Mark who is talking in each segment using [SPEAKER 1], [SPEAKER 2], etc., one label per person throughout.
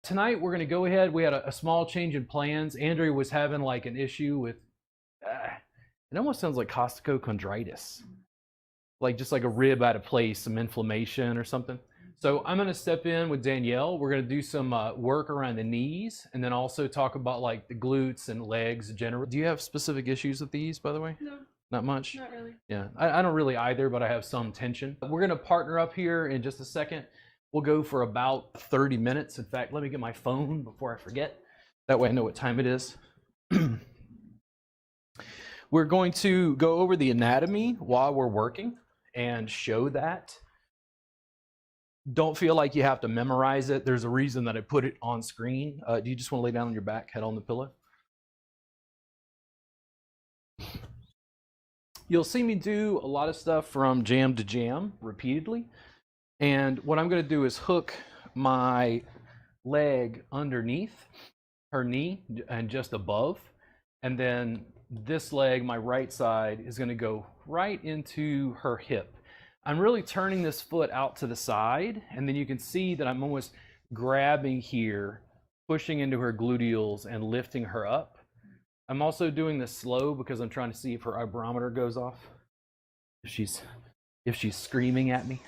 [SPEAKER 1] Tonight we're going to go ahead. We had a small change in plans. Andrea was having like an issue with, it almost sounds like costochondritis, like just like a rib out of place, some inflammation or something. So I'm going to step in with Danielle. We're going to do some work around the knees and then also talk about like the glutes and legs generally. Do you have specific issues with these, by the way?
[SPEAKER 2] No.
[SPEAKER 1] Not much?
[SPEAKER 2] Not really.
[SPEAKER 1] Yeah, I don't really either, but I have some tension. We're going to partner up here in just a second. We'll go for about 30 minutes. In fact, let me get my phone before I forget. That way I know what time it is. We're going to go over the anatomy while we're working and show that. Don't feel like you have to memorize it. There's a reason that I put it on screen. Do you just want to lay down on your back, head on the pillow? You'll see me do a lot of stuff from jam to jam repeatedly. And what I'm going to do is hook my leg underneath her knee and just above. And then this leg, my right side, is going to go right into her hip. I'm really turning this foot out to the side. And then you can see that I'm almost grabbing here, pushing into her gluteals and lifting her up. I'm also doing this slow because I'm trying to see if her hygrometer goes off. If she's screaming at me.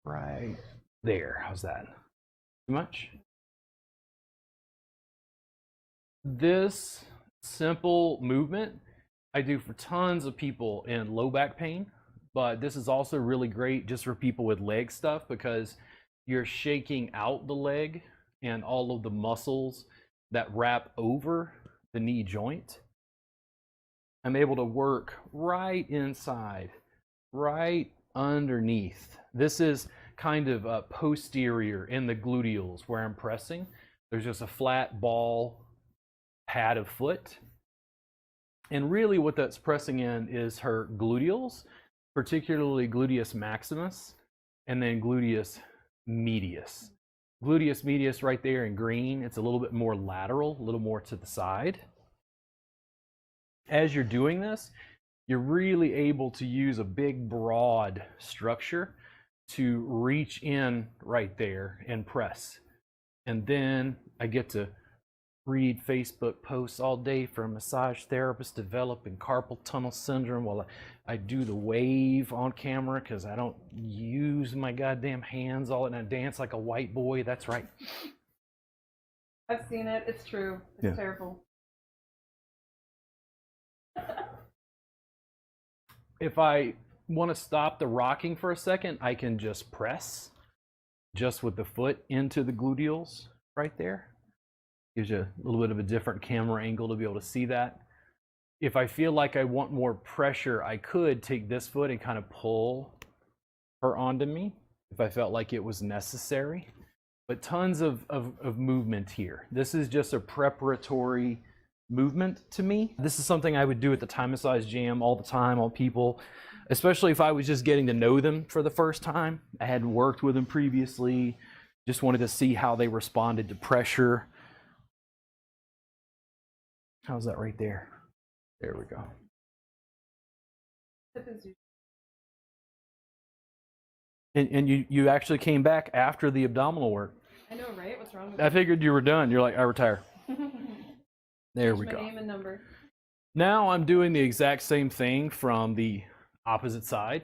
[SPEAKER 1] Right there. How's that? Too much? This simple movement I do for tons of people in low back pain, but this is also really great just for people with leg stuff because you're shaking out the leg and all of the muscles that wrap over the knee joint. I'm able to work right inside, right underneath. This is kind of posterior in the gluteals where I'm pressing. There's just a flat ball pad of foot. And really what that's pressing in is her gluteals, particularly Gluteus Maximus, and then Gluteus Medius. Gluteus Medius right there in green, it's a little bit more lateral, a little more to the side. As you're doing this, you're really able to use a big, broad structure to reach in right there and press. And then I get to read Facebook posts all day for a massage therapist developing carpal tunnel syndrome while I do the wave on camera because I don't use my goddamn hands all and I dance like a white boy. That's right.
[SPEAKER 2] I've seen it. It's true. It's terrible.
[SPEAKER 1] If I want to stop the rocking for a second, I can just press just with the foot into the gluteals right there. Gives you a little bit of a different camera angle to be able to see that. If I feel like I want more pressure, I could take this foot and kind of pull her onto me if I felt like it was necessary. But tons of movement here. This is just a preparatory movement to me. This is something I would do at the Thai massage jam all the time on people, especially if I was just getting to know them for the first time. I hadn't worked with them previously, just wanted to see how they responded to pressure. How's that right there? There we go. And you actually came back after the abdominal work.
[SPEAKER 2] I know, right? What's wrong with
[SPEAKER 1] I figured you were done. You're like, I retire. There we go.
[SPEAKER 2] Name and number.
[SPEAKER 1] Now I'm doing the exact same thing from the opposite side.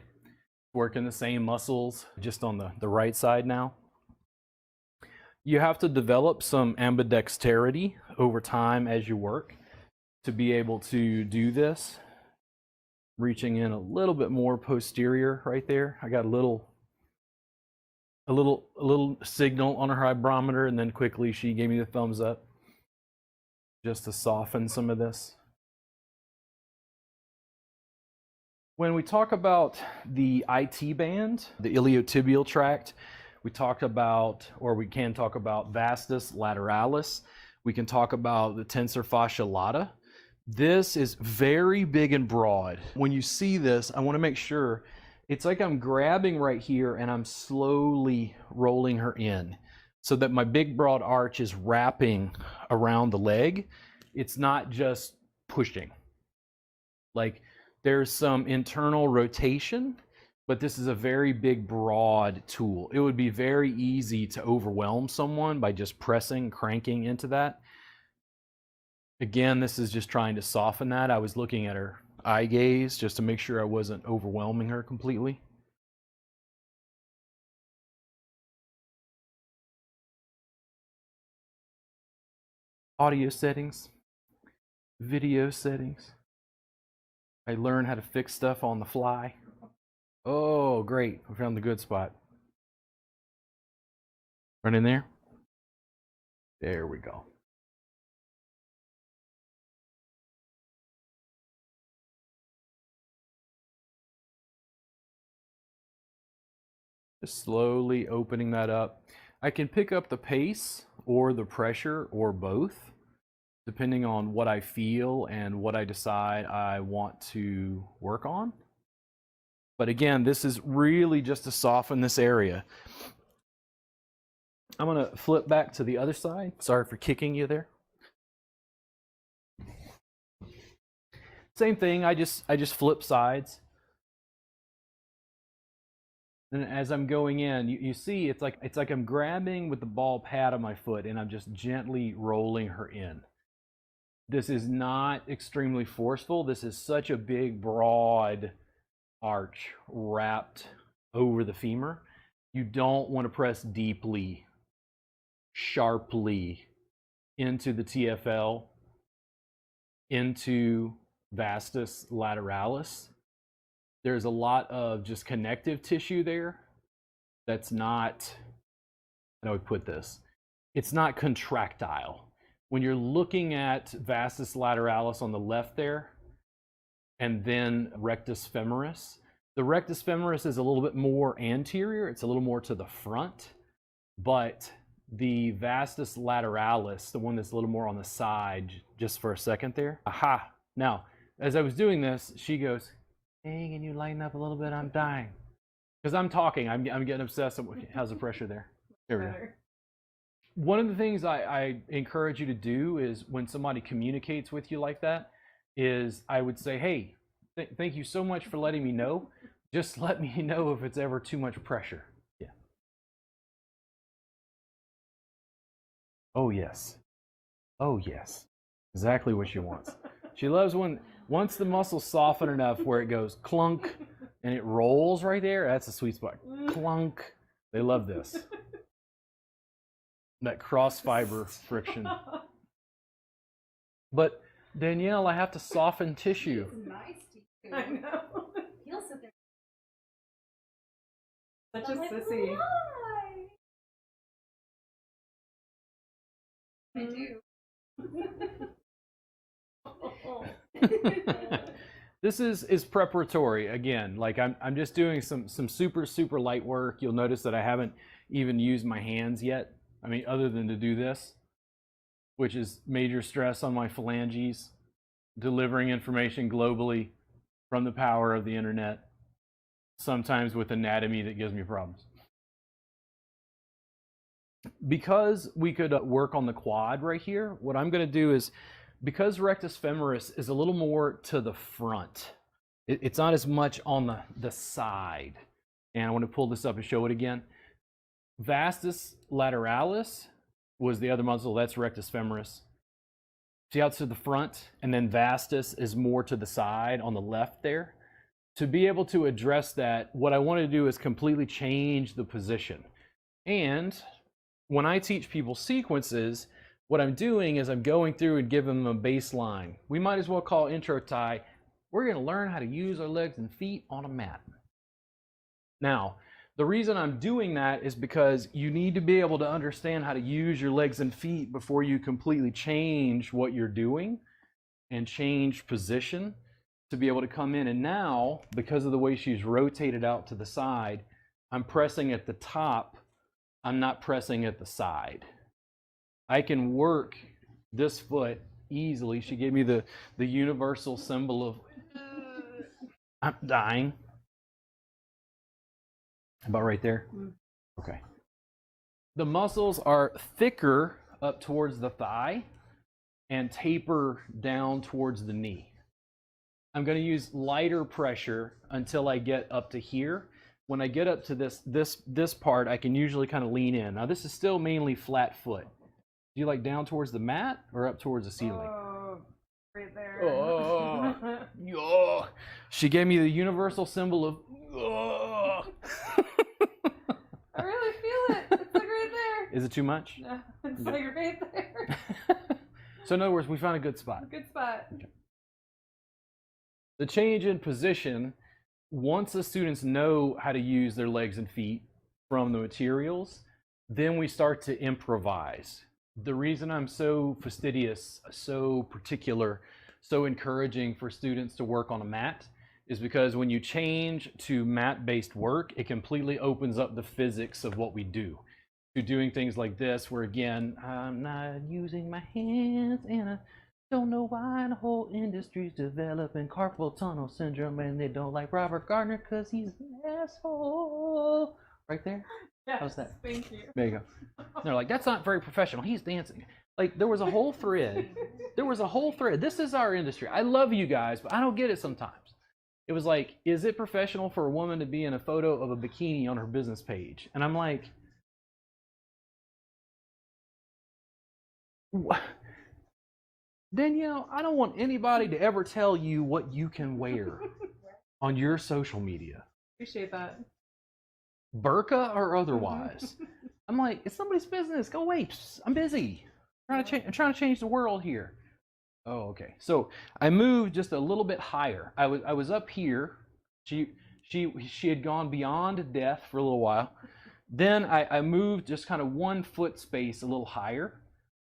[SPEAKER 1] Working the same muscles, just on the right side now. You have to develop some ambidexterity over time as you work to be able to do this. Reaching in a little bit more posterior right there. I got a little signal on her hygrometer, and then quickly she gave me the thumbs up just to soften some of this. When we talk about the IT band, the iliotibial tract, we talked about, or we can talk about vastus, lateralis. We can talk about the tensor fascia lata. This is very big and broad. When you see this, I want to make sure it's like I'm grabbing right here and I'm slowly rolling her in so that my big broad arch is wrapping around the leg. It's not just pushing. Like there's some internal rotation but this is a very big, broad tool. It would be very easy to overwhelm someone by just pressing, cranking into that. Again, this is just trying to soften that. I was looking at her eye gaze just to make sure I wasn't overwhelming her completely. Audio settings, video settings. I learned how to fix stuff on the fly. Oh, great. I found the good spot. Right in there. There we go. Just slowly opening that up. I can pick up the pace or the pressure or both, depending on what I feel and what I decide I want to work on. But again, this is really just to soften this area. I'm going to flip back to the other side. Sorry for kicking you there. Same thing, I just flip sides. And as I'm going in, you see it's like I'm grabbing with the ball pad of my foot and I'm just gently rolling her in. This is not extremely forceful. This is such a big, broad arch wrapped over the femur. You don't want to press deeply, sharply into the TFL, into vastus lateralis. There's a lot of just connective tissue there that's not, how do I put this? It's not contractile. When you're looking at vastus lateralis on the left there, and then rectus femoris, the rectus femoris is a little bit more anterior. It's a little more to the front, but the vastus lateralis, the one that's a little more on the side, just for a second there. Aha! Now, as I was doing this, she goes, "Hey, can you lighten up a little bit? I'm dying." Because I'm talking, I'm getting obsessed. How's the pressure there? There we go. One of the things I encourage you to do is when somebody communicates with you like that, is I would say, "Hey, thank you so much for letting me know. Just let me know if it's ever too much pressure." Yeah. Oh, yes. Oh, yes. Exactly what she wants. She loves when, once the muscles soften enough where it goes clunk and it rolls right there, that's a sweet spot. Clunk. They love this. That cross fiber friction. But Danielle, I have to soften tissue.
[SPEAKER 2] It's nice to you. I know.
[SPEAKER 3] He'll sit there.
[SPEAKER 2] Such a sissy.
[SPEAKER 3] I do.
[SPEAKER 1] This is preparatory again. Like I'm just doing some super light work. You'll notice that I haven't even used my hands yet. I mean, other than to do this, which is major stress on my phalanges, delivering information globally from the power of the internet, sometimes with anatomy that gives me problems. Because we could work on the quad right here, what I'm going to do is, because rectus femoris is a little more to the front, it's not as much on the side. And I want to pull this up and show it again. Vastus lateralis was the other muscle, that's rectus femoris. See out to the front, and then vastus is more to the side on the left there. To be able to address that, what I want to do is completely change the position. And when I teach people sequences, what I'm doing is I'm going through and giving them a baseline. We might as well call intro tie. We're going to learn how to use our legs and feet on a mat. Now, the reason I'm doing that is because you need to be able to understand how to use your legs and feet before you completely change what you're doing and change position to be able to come in. And now, because of the way she's rotated out to the side, I'm pressing at the top. I'm not pressing at the side. I can work this foot easily. She gave me the universal symbol of I'm dying. About right there? Okay. The muscles are thicker up towards the thigh and taper down towards the knee. I'm going to use lighter pressure until I get up to here. when I get up to this part, I can usually kind of lean in. Now this is still mainly flat foot. Do you like down towards the mat or up towards the ceiling?
[SPEAKER 2] Oh, right there.
[SPEAKER 1] Oh, yeah. She gave me the universal symbol of. Oh.
[SPEAKER 2] I really feel it. It's like right there.
[SPEAKER 1] Is it too much?
[SPEAKER 2] No, it's like right there.
[SPEAKER 1] So in other words, we found a good spot.
[SPEAKER 2] Good spot.
[SPEAKER 1] Okay. The change in position, once the students know how to use their legs and feet from the materials, then we start to improvise. The reason I'm so fastidious, so particular, so encouraging for students to work on a mat is because when you change to mat-based work, it completely opens up the physics of what we do. To doing things like this, where again, I'm not using my hands and I don't know why the whole industry's developing carpal tunnel syndrome and they don't like Robert Gardner because he's an asshole. Right there?
[SPEAKER 2] Yes,
[SPEAKER 1] How's that?
[SPEAKER 2] Thank you.
[SPEAKER 1] There you go. And they're like, that's not very professional. He's dancing. Like, there was a whole thread. There was a whole thread. This is our industry. I love you guys, but I don't get it sometimes. It was like, is it professional for a woman to be in a photo of a bikini on her business page? And I'm like, what? Danielle, I don't want anybody to ever tell you what you can wear on your social media.
[SPEAKER 2] Appreciate that.
[SPEAKER 1] Burqa or otherwise. I'm like, it's somebody's business. Go away. I'm busy. I'm trying to change the world here. Oh, okay. So I moved just a little bit higher. I was up here. She had gone beyond death for a little while. Then I moved just kind of 1 foot space a little higher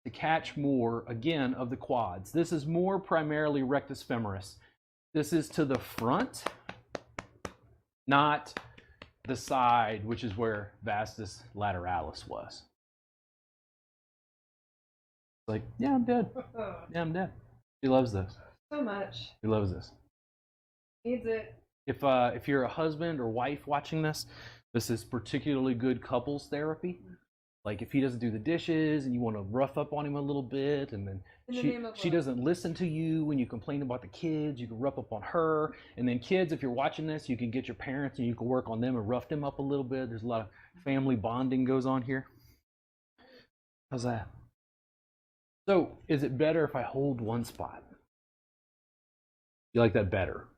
[SPEAKER 1] to catch more, again, of the quads. This is more primarily rectus femoris. This is to the front, not the side, which is where vastus lateralis was. Like, yeah, I'm dead. Yeah, I'm dead. He loves this.
[SPEAKER 2] So much.
[SPEAKER 1] He loves this.
[SPEAKER 2] Needs it.
[SPEAKER 1] If you're a husband or wife watching this, this is particularly good couples therapy. Like if he doesn't do the dishes and you want to rough up on him a little bit, and then she doesn't listen to you when you complain about the kids, you can rough up on her. And then kids, if you're watching this, you can get your parents and you can work on them and rough them up a little bit. There's a lot of family bonding goes on here. How's that? So is it better if I hold one spot? You like that better?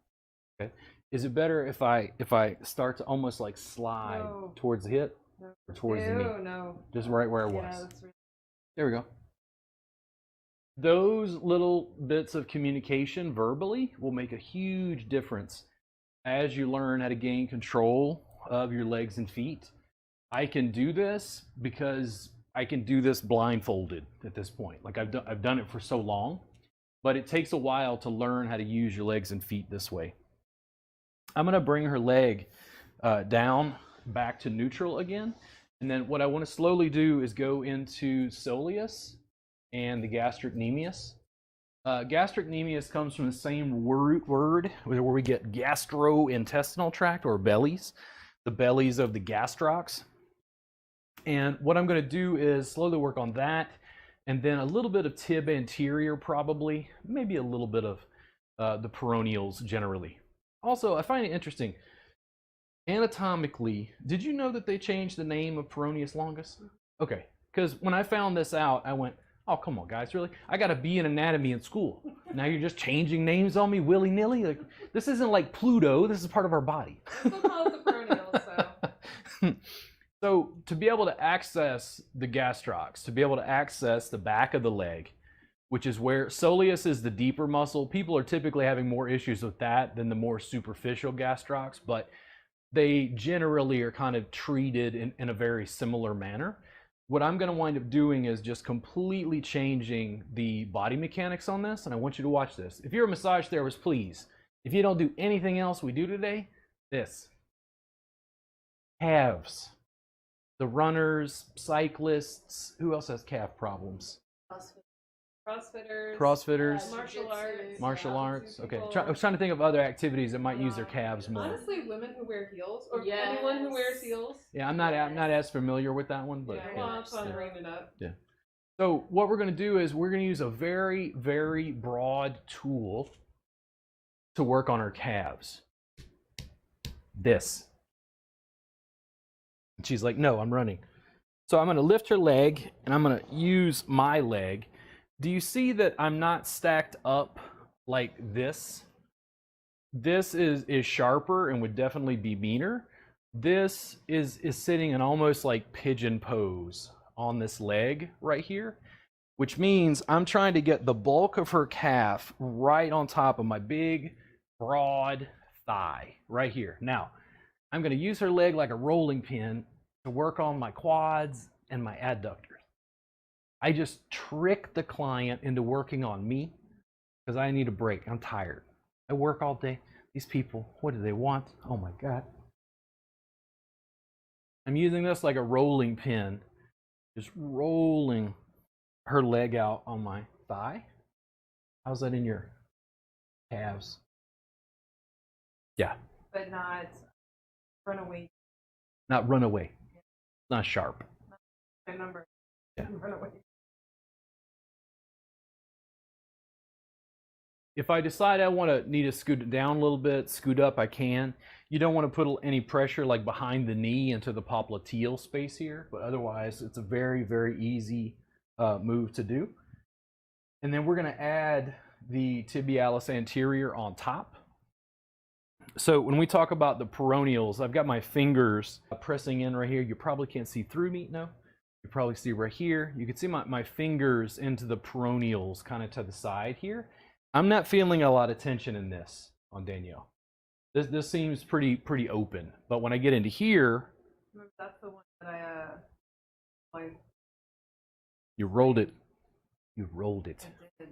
[SPEAKER 1] Okay. Is it better if I start to almost like slide towards the hip?
[SPEAKER 2] No.
[SPEAKER 1] Or towards the knee?
[SPEAKER 2] No.
[SPEAKER 1] Just right where I was.
[SPEAKER 2] Yeah, that's really...
[SPEAKER 1] There we go. Those little bits of communication verbally will make a huge difference as you learn how to gain control of your legs and feet. I can do this because I can do this blindfolded at this point. Like I've done it for so long, but it takes a while to learn how to use your legs and feet this way. I'm going to bring her leg down back to neutral again. And then what I want to slowly do is go into soleus and the gastrocnemius. Gastrocnemius comes from the same word where we get gastrointestinal tract, or bellies, the bellies of the gastrocs. And what I'm going to do is slowly work on that, and then a little bit of tib anterior probably, maybe a little bit of the peroneals generally. Also, I find it interesting. Anatomically, did you know that they changed the name of peroneus longus? Okay, because when I found this out, I went, oh, come on, guys, really? I got to be in anatomy in school. Now you're just changing names on me willy-nilly? Like, this isn't like Pluto. This is part of our body.
[SPEAKER 2] We'll call it the peroneals, so.
[SPEAKER 1] So to be able to access the gastrocs, to be able to access the back of the leg, which is where soleus is the deeper muscle. People are typically having more issues with that than the more superficial gastrocs, but they generally are kind of treated in a very similar manner. What I'm going to wind up doing is just completely changing the body mechanics on this, and I want you to watch this. If you're a massage therapist, please, if you don't do anything else we do today, this. Calves. The runners, cyclists, who else has calf problems?
[SPEAKER 2] CrossFitters.
[SPEAKER 1] Martial arts. Okay. I was trying to think of other activities that might use their calves more.
[SPEAKER 2] Honestly, women who wear heels, or anyone who wears heels.
[SPEAKER 1] Yeah, I'm not as familiar with that one, but
[SPEAKER 2] Yeah, well, it's fun to bring it up.
[SPEAKER 1] Yeah. So what we're going to do is we're going to use a very, very broad tool to work on our calves. This. And she's like, no, I'm running. So I'm going to lift her leg, and I'm going to use my leg. Do you see that I'm not stacked up like this? This is sharper and would definitely be meaner. This is sitting in almost like pigeon pose on this leg right here, which means I'm trying to get the bulk of her calf right on top of my big, broad thigh right here. Now, I'm going to use her leg like a rolling pin to work on my quads and my adductors. I just trick the client into working on me because I need a break. I'm tired. I work all day. These people, what do they want? Oh my God. I'm using this like a rolling pin, just rolling her leg out on my thigh. How's that in your calves? Yeah.
[SPEAKER 2] But not run away.
[SPEAKER 1] Not run away. Not sharp.
[SPEAKER 2] My number.
[SPEAKER 1] Yeah.
[SPEAKER 2] Run away.
[SPEAKER 1] If I decide I need to scoot it down a little bit, scoot up, I can. You don't want to put any pressure like behind the knee into the popliteal space here, but otherwise it's a very, very easy move to do. And then we're going to add the tibialis anterior on top. So when we talk about the peroneals, I've got my fingers pressing in right here. You probably can't see through me, no? You probably see right here. You can see my fingers into the peroneals kind of to the side here. I'm not feeling a lot of tension in this on Danielle. This seems pretty open, but when I get into here,
[SPEAKER 2] That's the one that I
[SPEAKER 1] you rolled it. You rolled it.
[SPEAKER 2] did.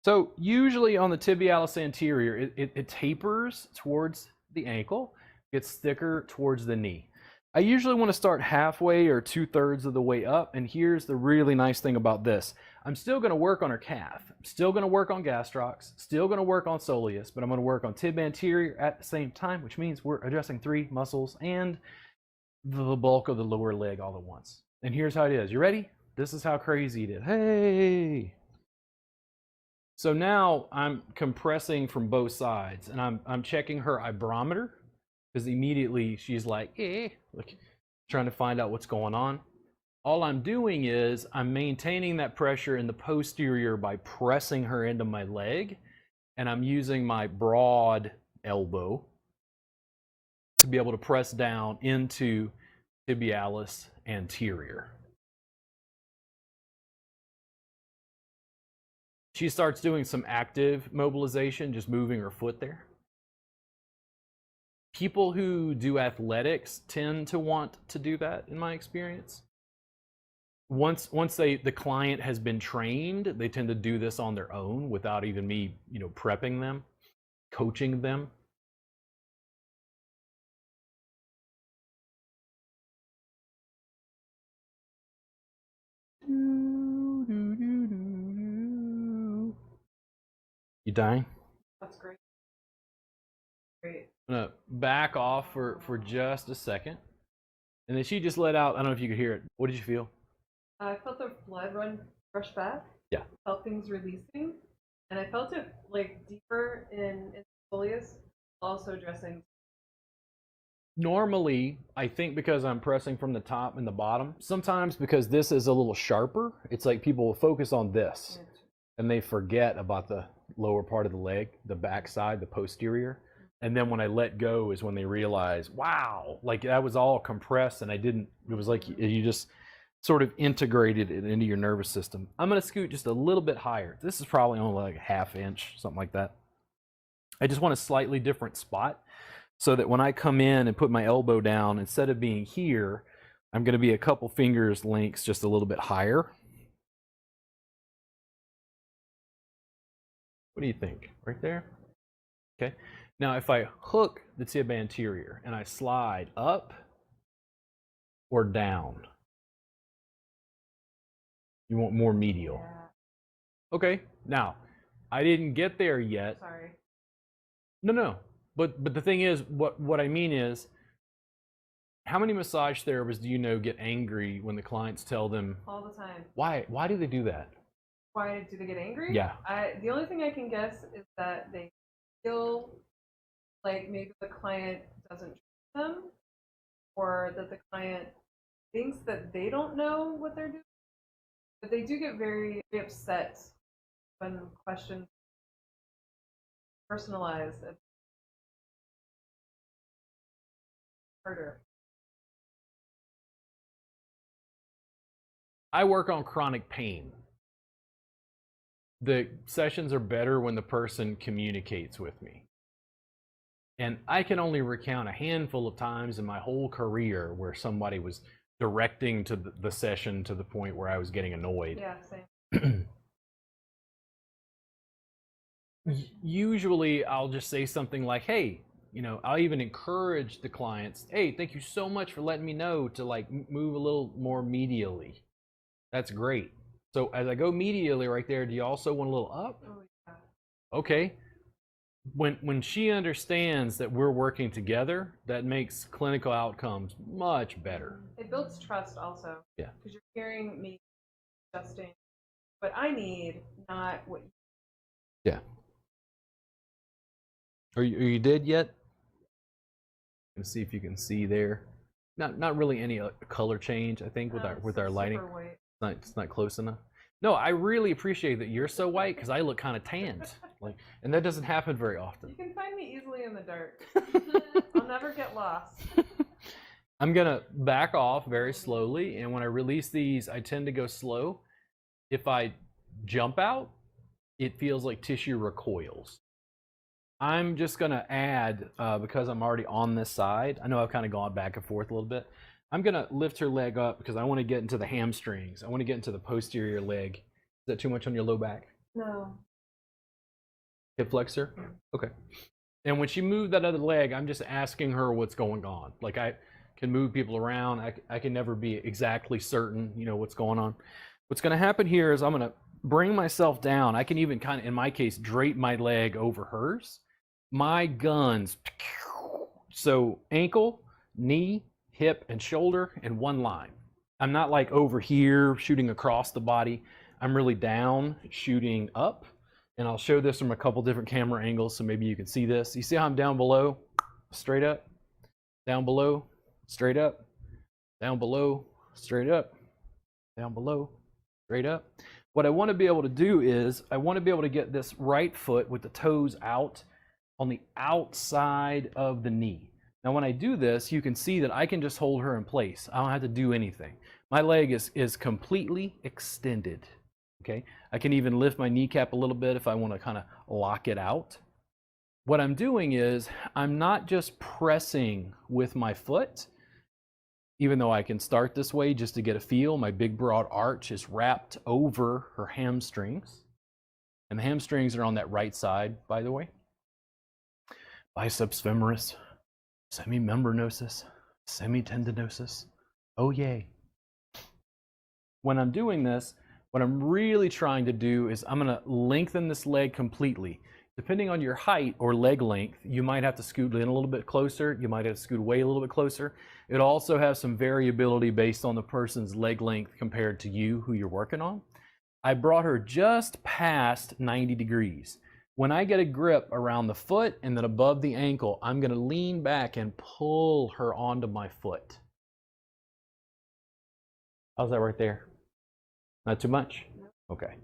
[SPEAKER 1] So usually on the tibialis anterior, it tapers towards the ankle, gets thicker towards the knee. I usually want to start halfway or 2/3 of the way up, and here's the really nice thing about this. I'm still going to work on her calf. I'm still going to work on gastrocs, still going to work on soleus, but I'm going to work on tib anterior at the same time, which means we're addressing 3 muscles and the bulk of the lower leg all at once. And here's how it is. You ready? This is how crazy it is. Hey! So now I'm compressing from both sides, and I'm checking her ibrometer, because immediately she's like, like trying to find out what's going on. All I'm doing is I'm maintaining that pressure in the posterior by pressing her into my leg, and I'm using my broad elbow to be able to press down into tibialis anterior. She starts doing some active mobilization, just moving her foot there. People who do athletics tend to want to do that, in my experience. Once the client has been trained, they tend to do this on their own without even me, prepping them, coaching them. You dying?
[SPEAKER 2] That's great. Great.
[SPEAKER 1] I'm gonna back off for just a second. And then she just let out, I don't know if you could hear it. What did you feel?
[SPEAKER 2] I felt the blood rush back.
[SPEAKER 1] Yeah.
[SPEAKER 2] Felt things releasing, and I felt it like deeper in soleus, also addressing.
[SPEAKER 1] Normally, I think because I'm pressing from the top and the bottom, sometimes because this is a little sharper, it's like people will focus on this and they forget about the lower part of the leg, the back side, the posterior. And then when I let go is when they realize, wow, like that was all compressed and it was like you just sort of integrated it into your nervous system. I'm going to scoot just a little bit higher. This is probably only like a 1/2 inch, something like that. I just want a slightly different spot so that when I come in and put my elbow down, instead of being here, I'm going to be a couple fingers lengths just a little bit higher. What do you think? Right there? Okay. Now, if I hook the tib anterior and I slide up or down, you want more medial.
[SPEAKER 2] Yeah.
[SPEAKER 1] Okay. Now, I didn't get there yet.
[SPEAKER 2] Sorry.
[SPEAKER 1] No. But the thing is, what I mean is, how many massage therapists do you know get angry when the clients tell them
[SPEAKER 2] All the time.
[SPEAKER 1] why do they do that?
[SPEAKER 2] Why do they get angry?
[SPEAKER 1] Yeah.
[SPEAKER 2] The only thing I can guess is that they feel like maybe the client doesn't trust them, or that the client thinks that they don't know what they're doing, but they do get very upset when questions personalized and harder.
[SPEAKER 1] I work on chronic pain. The sessions are better when the person communicates with me. And I can only recount a handful of times in my whole career where somebody was directing to the session to the point where I was getting annoyed.
[SPEAKER 2] Yeah, same.
[SPEAKER 1] Usually I'll just say something like, hey, I'll even encourage the clients, hey, thank you so much for letting me know to like move a little more medially. That's great. So as I go medially right there, do you also want a little up?
[SPEAKER 2] Oh, yeah.
[SPEAKER 1] Okay. When she understands that we're working together, that makes clinical outcomes much better.
[SPEAKER 2] It builds trust also.
[SPEAKER 1] Yeah.
[SPEAKER 2] Because you're hearing me adjusting what I need, not what you.
[SPEAKER 1] Yeah. Are you dead yet? Let's see if you can see there. Not really any color change, I think, with our lighting.
[SPEAKER 2] Super white.
[SPEAKER 1] It's not close enough. No, I really appreciate that you're so white because I look kind of tanned, and that doesn't happen very often.
[SPEAKER 2] You can find me easily in the dark. I'll never get lost.
[SPEAKER 1] I'm gonna back off very slowly, and when I release these, I tend to go slow. If I jump out, it feels like tissue recoils. I'm just gonna add, because I'm already on this side, I know I've kind of gone back and forth a little bit. I'm gonna lift her leg up because I want to get into the hamstrings. I want to get into the posterior leg. Is that too much on your low back?
[SPEAKER 2] No.
[SPEAKER 1] Hip flexor? Okay. And when she moved that other leg, I'm just asking her what's going on. Like I can move people around. I can never be exactly certain, what's going on. What's gonna happen here is I'm gonna bring myself down. I can even kind of, in my case, drape my leg over hers. My guns, so ankle, knee, hip, and shoulder in one line. I'm not like over here shooting across the body. I'm really down shooting up. And I'll show this from a couple different camera angles so maybe you can see this. You see how I'm down below, straight up, down below, straight up, down below, straight up, down below, straight up. What I want to be able to do is I want to be able to get this right foot with the toes out on the outside of the knee. Now when I do this, you can see that I can just hold her in place. I don't have to do anything. My leg is completely extended. Okay, I can even lift my kneecap a little bit if I want to kind of lock it out. What I'm doing is I'm not just pressing with my foot, even though I can start this way just to get a feel. My big broad arch is wrapped over her hamstrings. And the hamstrings are on that right side, by the way. Biceps femoris, semimembranosus, semitendinosus. Oh yay. When I'm doing this, what I'm really trying to do is I'm going to lengthen this leg completely. Depending on your height or leg length, you might have to scoot in a little bit closer. You might have to scoot away a little bit closer. It also has some variability based on the person's leg length compared to you, who you're working on. I brought her just past 90 degrees. When I get a grip around the foot and then above the ankle, I'm going to lean back and pull her onto my foot. How's that right there? Not too much? Okay.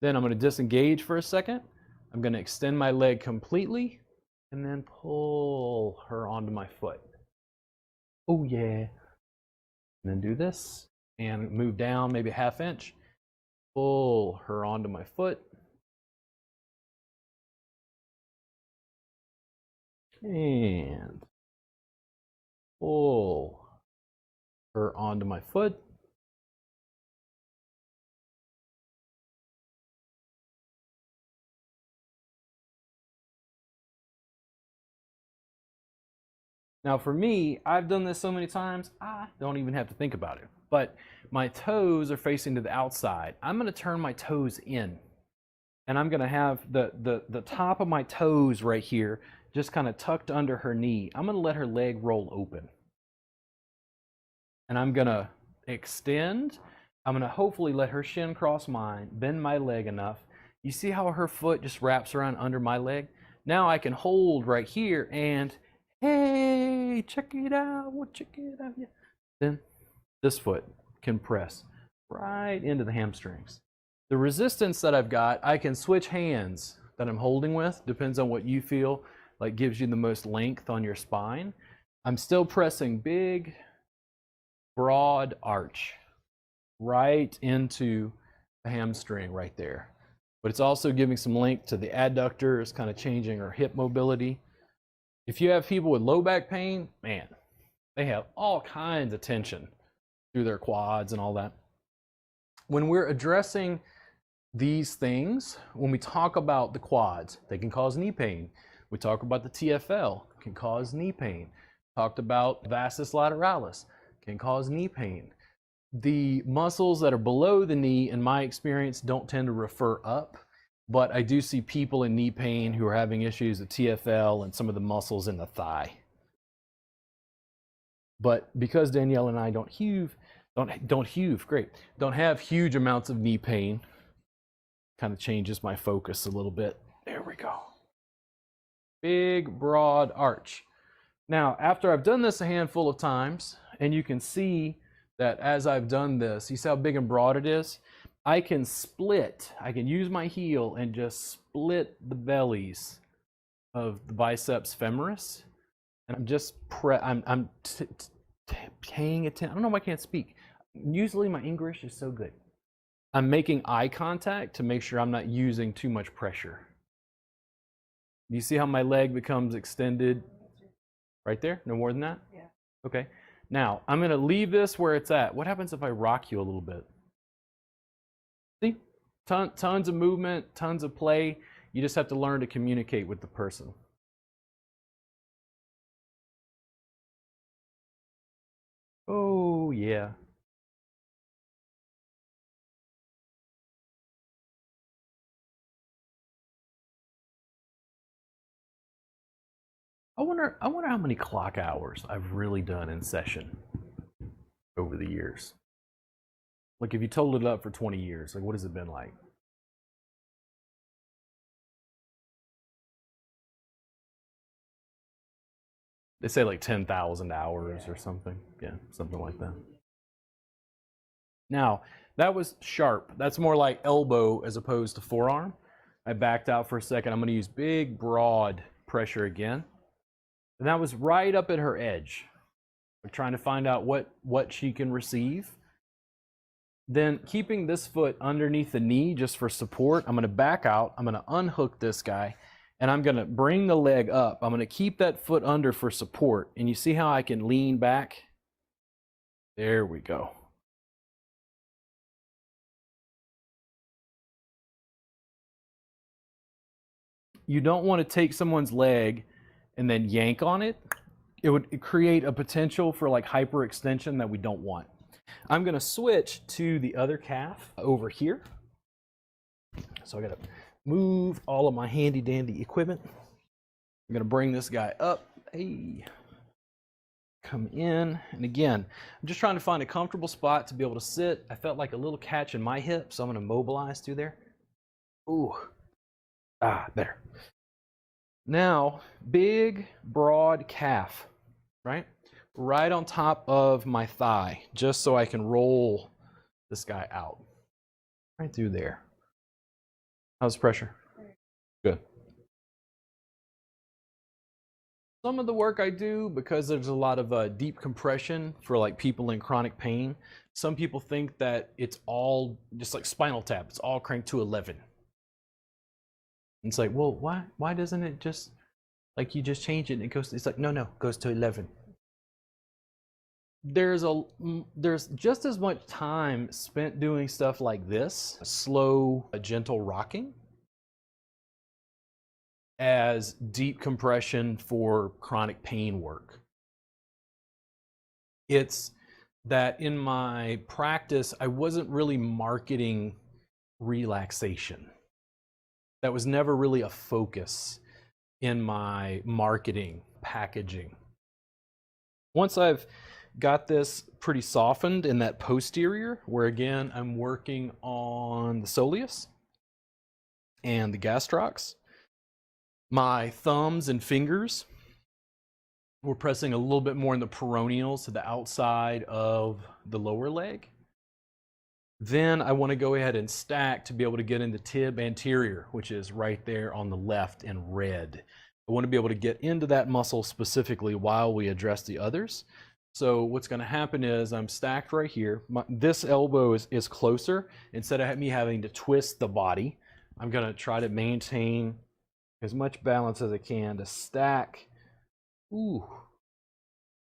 [SPEAKER 1] Then I'm going to disengage for a second. I'm going to extend my leg completely and then pull her onto my foot. Oh yeah. And then do this and move down maybe a ½ inch. Pull her onto my foot. And pull her onto my foot. Now for me, I've done this so many times, I don't even have to think about it. But my toes are facing to the outside. I'm going to turn my toes in. And I'm going to have the top of my toes right here just kind of tucked under her knee. I'm going to let her leg roll open. And I'm going to extend. I'm going to hopefully let her shin cross mine, bend my leg enough. You see how her foot just wraps around under my leg? Now I can hold right here and Hey, check it out. Well, check it out. Yeah. Then this foot can press right into the hamstrings. The resistance that I've got, I can switch hands that I'm holding with, depends on what you feel like gives you the most length on your spine. I'm still pressing big, broad arch right into the hamstring right there. But it's also giving some length to the adductors, kind of changing our hip mobility. If you have people with low back pain, man, they have all kinds of tension through their quads and all that. When we're addressing these things, when we talk about the quads, they can cause knee pain. We talk about the TFL, can cause knee pain. Talked about vastus lateralis, can cause knee pain. The muscles that are below the knee, in my experience, don't tend to refer up, but I do see people in knee pain who are having issues with TFL and some of the muscles in the thigh. But because Danielle and I don't have huge amounts of knee pain, kind of changes my focus a little bit. There we go. Big, broad arch. Now, after I've done this a handful of times, and you can see that as I've done this, you see how big and broad it is? I can use my heel and just split the bellies of the biceps femoris. And I'm just paying attention. I don't know why I can't speak. Usually my English is so good. I'm making eye contact to make sure I'm not using too much pressure. You see how my leg becomes extended right there? No more than that?
[SPEAKER 2] Yeah.
[SPEAKER 1] Okay. Now, I'm going to leave this where it's at. What happens if I rock you a little bit? See? Tons of movement, tons of play. You just have to learn to communicate with the person. Oh, yeah. I wonder how many clock hours I've really done in session over the years. Like if you totaled it up for 20 years, like what has it been like? They say like 10,000 hours or something. Yeah, something like that. Now, that was sharp. That's more like elbow as opposed to forearm. I backed out for a second. I'm going to use big, broad pressure again. And that was right up at her edge. We're trying to find out what she can receive. Then keeping this foot underneath the knee just for support, I'm going to back out. I'm going to unhook this guy, and I'm going to bring the leg up. I'm going to keep that foot under for support. And you see how I can lean back? There we go. You don't want to take someone's leg and then yank on it. It would create a potential for like hyperextension that we don't want. I'm going to switch to the other calf over here. So I got to move all of my handy dandy equipment. I'm going to bring this guy up. Hey, come in. And again, I'm just trying to find a comfortable spot to be able to sit. I felt like a little catch in my hip, so I'm going to mobilize through there. Ooh, better. Now, big, broad calf, right? Right on top of my thigh, just so I can roll this guy out. Right through there. How's the pressure? Good. Some of the work I do, because there's a lot of deep compression for like people in chronic pain, some people think that it's all just like spinal tap. It's all cranked to 11. It's like, well, why doesn't it just, like you just change it and it goes, it's like, no, it goes to 11. There's just as much time spent doing stuff like this, slow, gentle rocking, as deep compression for chronic pain work. It's that in my practice, I wasn't really marketing relaxation. That was never really a focus in my marketing packaging. Once I've got this pretty softened in that posterior, where again, I'm working on the soleus and the gastrocs, my thumbs and fingers We're pressing a little bit more in the peroneals to the outside of the lower leg. Then I want to go ahead and stack to be able to get into tib anterior, which is right there on the left in red. I want to be able to get into that muscle specifically while we address the others. So what's going to happen is I'm stacked right here. This elbow is closer. Instead of me having to twist the body, I'm going to try to maintain as much balance as I can to stack. Ooh,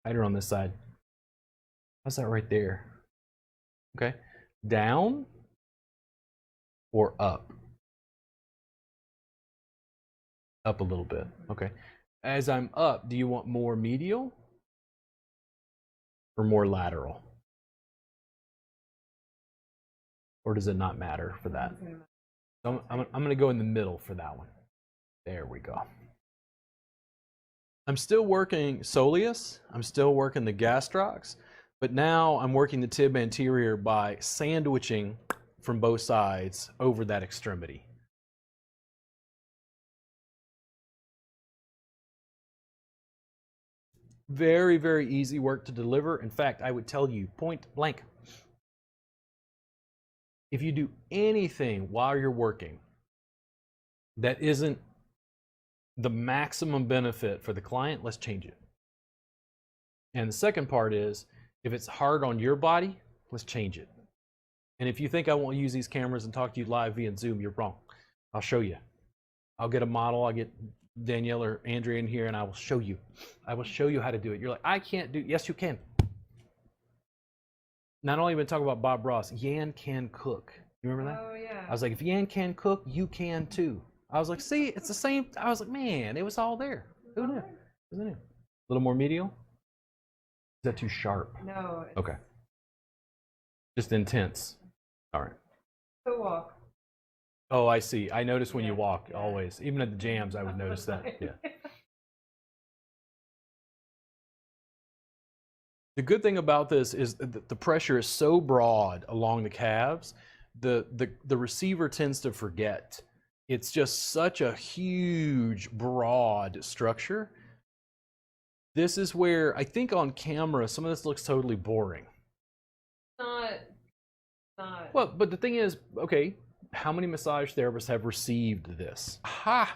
[SPEAKER 1] tighter on this side. How's that right there? Okay. Down or up? Up a little bit. Okay. As I'm up, do you want more medial or more lateral? Or does it not matter for that? I'm going to go in the middle for that one. There we go. I'm still working soleus. I'm still working the gastrocs. But now I'm working the tib anterior by sandwiching from both sides over that extremity. Very, very easy work to deliver. In fact, I would tell you point blank, if you do anything while you're working that isn't the maximum benefit for the client, let's change it. And the second part is, if it's hard on your body, let's change it. And if you think I won't use these cameras and talk to you live via Zoom, you're wrong. I'll show you. I'll get a model, I'll get Danielle or Andrea in here, and I will show you. I will show you how to do it. You're like, I can't do it. Yes, you can. Not only been talking about Bob Ross, Yan can cook. You remember that?
[SPEAKER 2] Oh, yeah.
[SPEAKER 1] I was like, if Yan can cook, you can too. I was like, see, it's the same. I was like, man, it was all there. Who knew? Who knew? A little more medial? Is that too sharp?
[SPEAKER 2] No.
[SPEAKER 1] Okay. Just intense. All right.
[SPEAKER 2] So walk.
[SPEAKER 1] Oh, I see. I notice when you
[SPEAKER 2] Yeah,
[SPEAKER 1] walk,
[SPEAKER 2] yeah.
[SPEAKER 1] always. Even at the jams, I would notice that. Yeah. The good thing about this is that the pressure is so broad along the calves, the receiver tends to forget. It's just such a huge, broad structure. This is where I think on camera, some of this looks totally boring.
[SPEAKER 2] Not.
[SPEAKER 1] Well, but the thing is, okay, how many massage therapists have received this? Aha!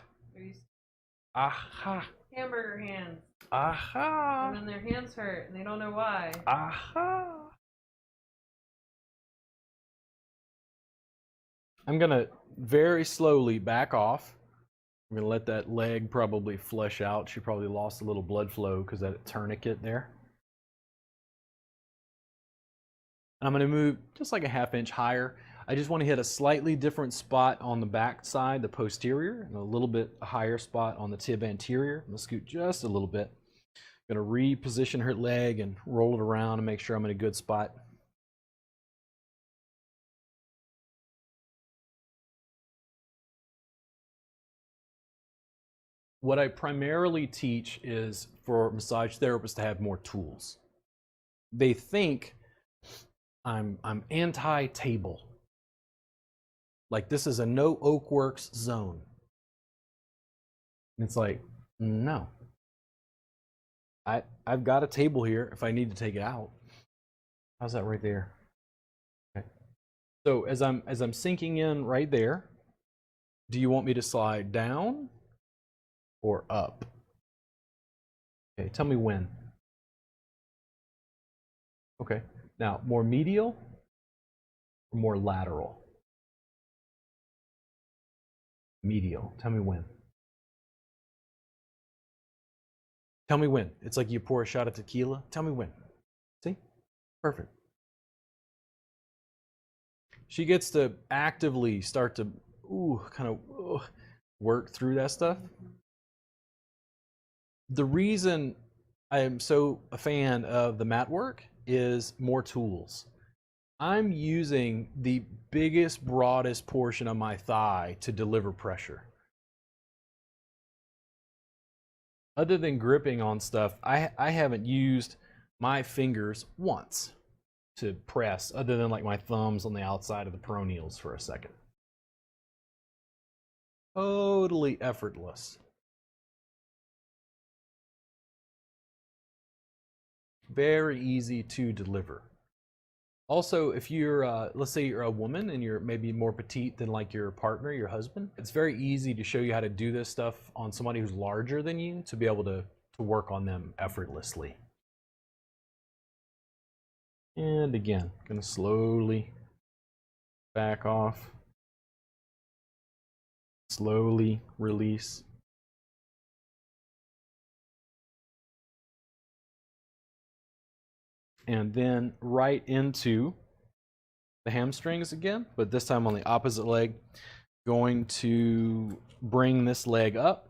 [SPEAKER 1] Aha!
[SPEAKER 2] Hamburger hands.
[SPEAKER 1] Aha!
[SPEAKER 2] And then their hands hurt and they don't know why.
[SPEAKER 1] Aha! I'm gonna very slowly back off. I'm gonna let that leg probably flesh out. She probably lost a little blood flow because of that tourniquet there. And I'm gonna move just like a ½ inch higher. I just want to hit a slightly different spot on the back side, the posterior, and a little bit higher spot on the tib anterior. I'm gonna scoot just a little bit. I'm gonna reposition her leg and roll it around and make sure I'm in a good spot. What I primarily teach is for massage therapists to have more tools. They think I'm anti-table. Like this is a no oak works zone. And it's like, no. I've got a table here if I need to take it out. How's that right there? Okay. So as I'm sinking in right there, do you want me to slide down or up? Okay, tell me when. Okay, now more medial or more lateral? Medial, tell me when. Tell me when. It's like you pour a shot of tequila. Tell me when. See? Perfect. She gets to actively start to kind of work through that stuff. The reason I am so a fan of the mat work is more tools. I'm using the biggest, broadest portion of my thigh to deliver pressure. Other than gripping on stuff, I haven't used my fingers once to press, other than like my thumbs on the outside of the peroneals for a second. Totally effortless. very easy to deliver. Also, if you're, let's say you're a woman and you're maybe more petite than like your partner, your husband, it's very easy to show you how to do this stuff on somebody who's larger than you to be able to work on them effortlessly. And again, gonna slowly back off, slowly release. And then right into the hamstrings again, but this time on the opposite leg. Going to bring this leg up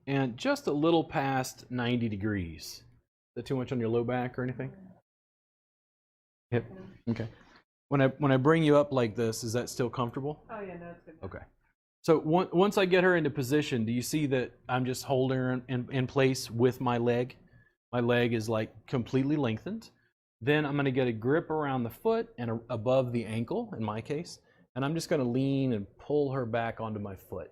[SPEAKER 1] and just a little past 90 degrees. Is that too much on your low back or anything? Hip? Okay. When I bring you up like this, is that still comfortable?
[SPEAKER 2] Oh yeah, no, it's good.
[SPEAKER 1] Okay. So once I get her into position, do you see that I'm just holding her in place with my leg? My leg is like completely lengthened. Then I'm going to get a grip around the foot and above the ankle, in my case. And I'm just going to lean and pull her back onto my foot.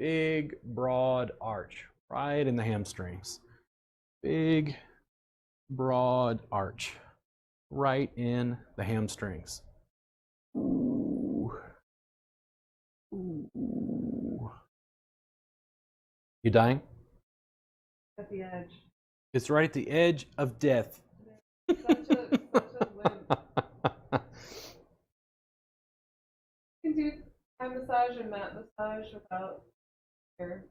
[SPEAKER 1] Big, broad arch right in the hamstrings. Big, broad arch right in the hamstrings. Ooh. Ooh. You dying?
[SPEAKER 2] At the edge.
[SPEAKER 1] It's right at the edge of death.
[SPEAKER 2] Such a limp. You can do hand massage and mat massage without hair.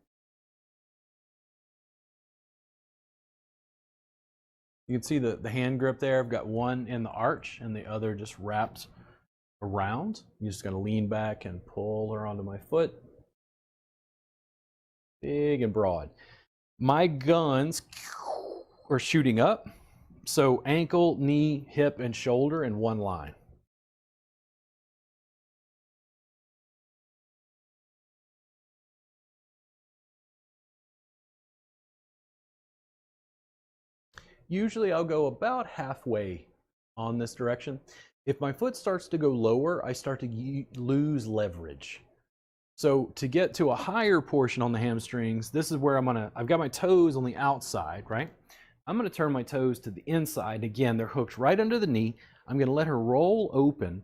[SPEAKER 1] You can see the hand grip there. I've got one in the arch and the other just wrapped around. You're just going to lean back and pull her onto my foot. Big and broad. My guns are shooting up. So ankle, knee, hip, and shoulder in one line. Usually I'll go about halfway on this direction. If my foot starts to go lower, I start to lose leverage. So to get to a higher portion on the hamstrings, this is where I've got my toes on the outside, right? I'm gonna turn my toes to the inside. Again, they're hooked right under the knee. I'm gonna let her roll open.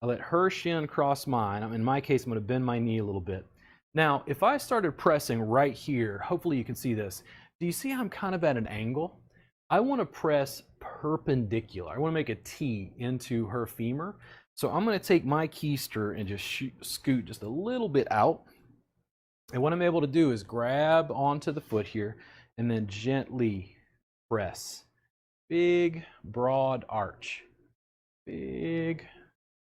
[SPEAKER 1] I let her shin cross mine. In my case, I'm gonna bend my knee a little bit. Now, if I started pressing right here, hopefully you can see this. Do you see how I'm kind of at an angle? I want to press perpendicular. I want to make a T into her femur. So I'm going to take my keister and just scoot just a little bit out. And what I'm able to do is grab onto the foot here and then gently press. Big, broad arch. Big,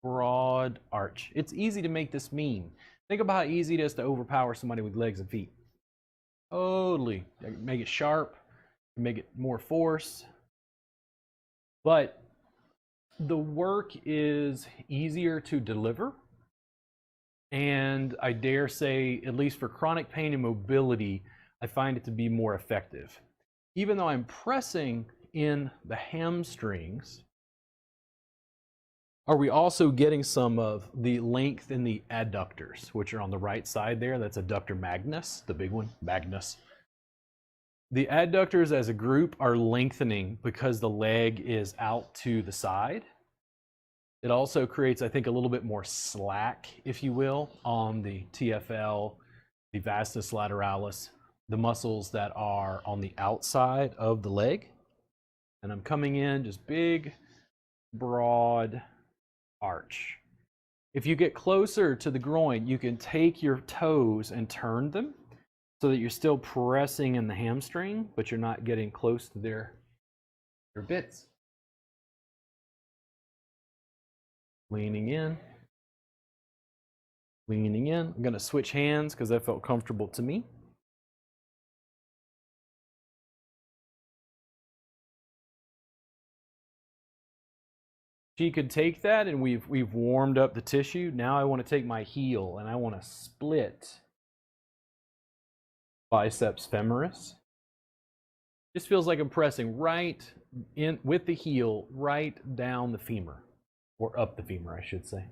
[SPEAKER 1] broad arch. It's easy to make this mean. Think about how easy it is to overpower somebody with legs and feet. Totally. Make it sharp. Make it more force, but the work is easier to deliver, and I dare say, at least for chronic pain and mobility, I find it to be more effective. Even though I'm pressing in the hamstrings, are we also getting some of the length in the adductors, which are on the right side there? That's adductor magnus, the big one, magnus. The adductors as a group are lengthening because the leg is out to the side. It also creates, I think, a little bit more slack, if you will, on the TFL, the vastus lateralis, the muscles that are on the outside of the leg. And I'm coming in just big, broad arch. If you get closer to the groin, you can take your toes and turn them, so that you're still pressing in the hamstring, but you're not getting close to their bits. Leaning in. Leaning in. I'm going to switch hands because that felt comfortable to me. She could take that, and we've warmed up the tissue. Now I want to take my heel and I want to split biceps femoris. Just feels like I'm pressing right in with the heel right down the femur, or up the femur, I should say.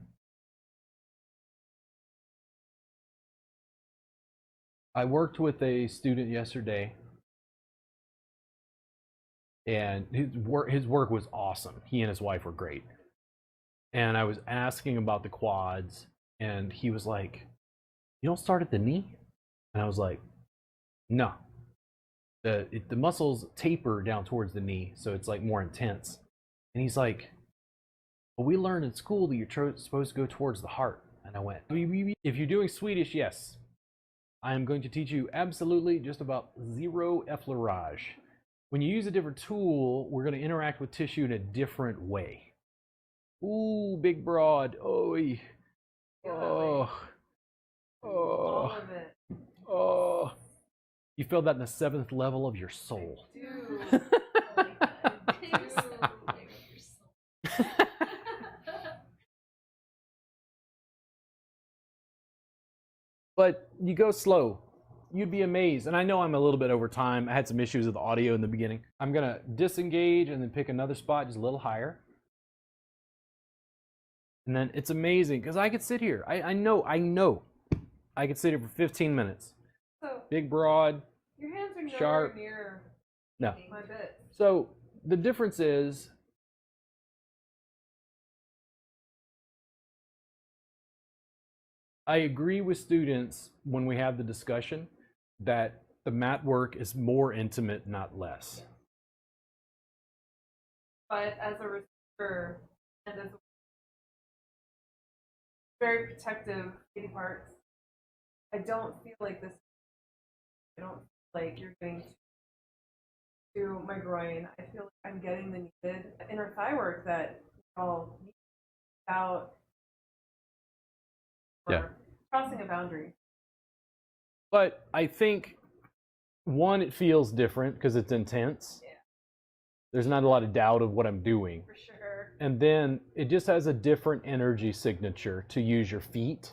[SPEAKER 1] I worked with a student yesterday, and his work was awesome. He and his wife were great. And I was asking about the quads, and he was like, "You don't start at the knee?" And I was like, "No. The muscles taper down towards the knee, so it's like more intense." And he's like, "Well, we learned in school that you're supposed to go towards the heart." And I went, "If you're doing Swedish, yes. I am going to teach you absolutely just about zero effleurage. When you use a different tool, we're going to interact with tissue in a different way." Ooh, big broad. Oy. Oh.
[SPEAKER 2] All
[SPEAKER 1] Oh.
[SPEAKER 2] of it.
[SPEAKER 1] Oh. You feel that in the 7th level of your soul.
[SPEAKER 2] Dude.
[SPEAKER 1] But you go slow. You'd be amazed. And I know I'm a little bit over time. I had some issues with the audio in the beginning. I'm going to disengage and then pick another spot just a little higher. And then it's amazing because I could sit here. I know. I could sit here for 15 minutes.
[SPEAKER 2] So
[SPEAKER 1] Big, broad.
[SPEAKER 2] your hands are nowhere
[SPEAKER 1] Sharp.
[SPEAKER 2] near
[SPEAKER 1] No.
[SPEAKER 2] my bits.
[SPEAKER 1] So the difference is I agree with students when we have the discussion that the mat work is more intimate, not less.
[SPEAKER 2] But as a receiver and as a very protective lady parts, I don't feel like this. I don't feel like you're getting to my groin. I feel like I'm getting the needed inner thigh work that y'all need without crossing a boundary.
[SPEAKER 1] But I think, one, it feels different because it's intense.
[SPEAKER 2] Yeah.
[SPEAKER 1] There's not a lot of doubt of what I'm doing.
[SPEAKER 2] For sure.
[SPEAKER 1] And then it just has a different energy signature to use your feet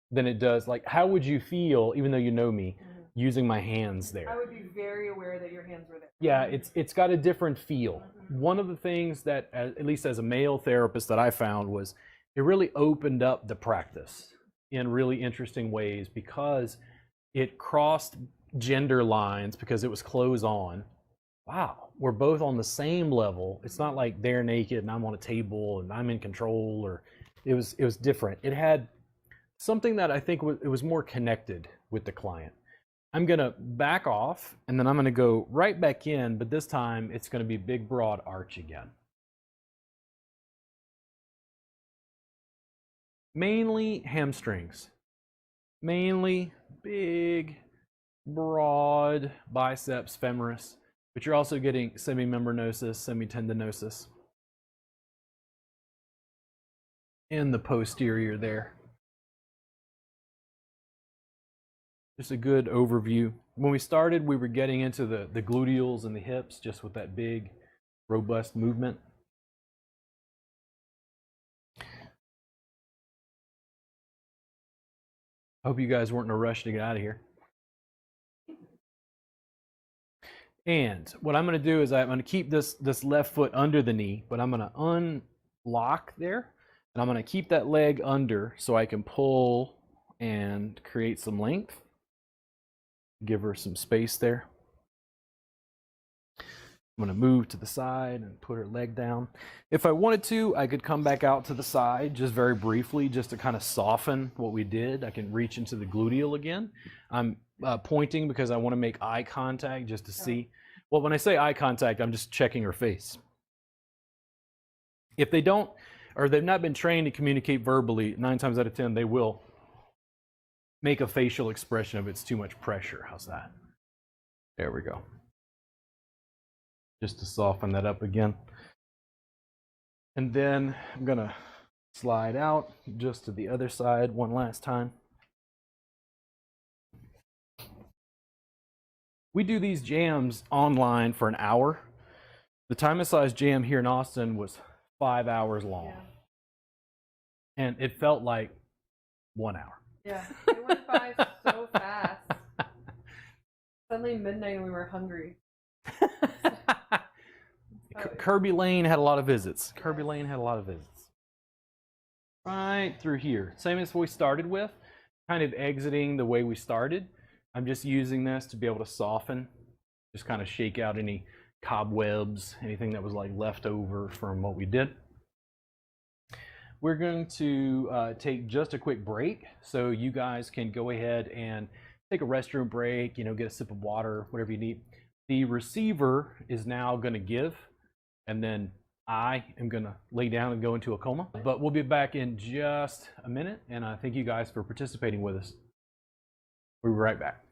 [SPEAKER 1] than it does. Like, how would you feel, even though you know me, using my hands there?
[SPEAKER 2] I would be very aware that your hands were there.
[SPEAKER 1] Yeah, it's got a different feel. One of the things that, at least as a male therapist, that I found was it really opened up the practice in really interesting ways because it crossed gender lines because it was clothes on. Wow, we're both on the same level. It's not like they're naked and I'm on a table and I'm in control, or it was different. It had something that I think it was more connected with the client. I'm gonna back off and then I'm gonna go right back in, but this time it's gonna be big, broad arch again. Mainly hamstrings. Mainly big, broad biceps femoris, but you're also getting semimembranosus, semitendinosus in the posterior there. Just a good overview. When we started, we were getting into the gluteals and the hips, just with that big, robust movement. Hope you guys weren't in a rush to get out of here. And what I'm going to do is I'm going to keep this left foot under the knee, but I'm going to unlock there, and I'm going to keep that leg under so I can pull and create some length. Give her some space there. I'm going to move to the side and put her leg down. If I wanted to, I could come back out to the side just very briefly, just to kind of soften what we did. I can reach into the gluteal again. I'm pointing because I want to make eye contact just to see. Well, when I say eye contact, I'm just checking her face. If they don't, or they've not been trained to communicate verbally, 9 times out of 10, they will make a facial expression of it's too much pressure. How's that? There we go. Just to soften that up again. And then I'm gonna slide out just to the other side one last time. We do these jams online for an hour. The Thai massage jam here in Austin was 5 hours long.
[SPEAKER 2] Yeah.
[SPEAKER 1] And it felt like 1 hour.
[SPEAKER 2] Yeah, it went by so fast. Suddenly midnight and we were hungry.
[SPEAKER 1] Kirby Lane had a lot of visits. Kirby Lane had a lot of visits. Right through here. Same as we started with, kind of exiting the way we started. I'm just using this to be able to soften, just kind of shake out any cobwebs, anything that was like left over from what we did. We're going to take just a quick break so you guys can go ahead and take a restroom break, you know, get a sip of water, whatever you need. The receiver is now going to give, and then I am going to lay down and go into a coma. But we'll be back in just a minute, and I thank you guys for participating with us. We'll be right back.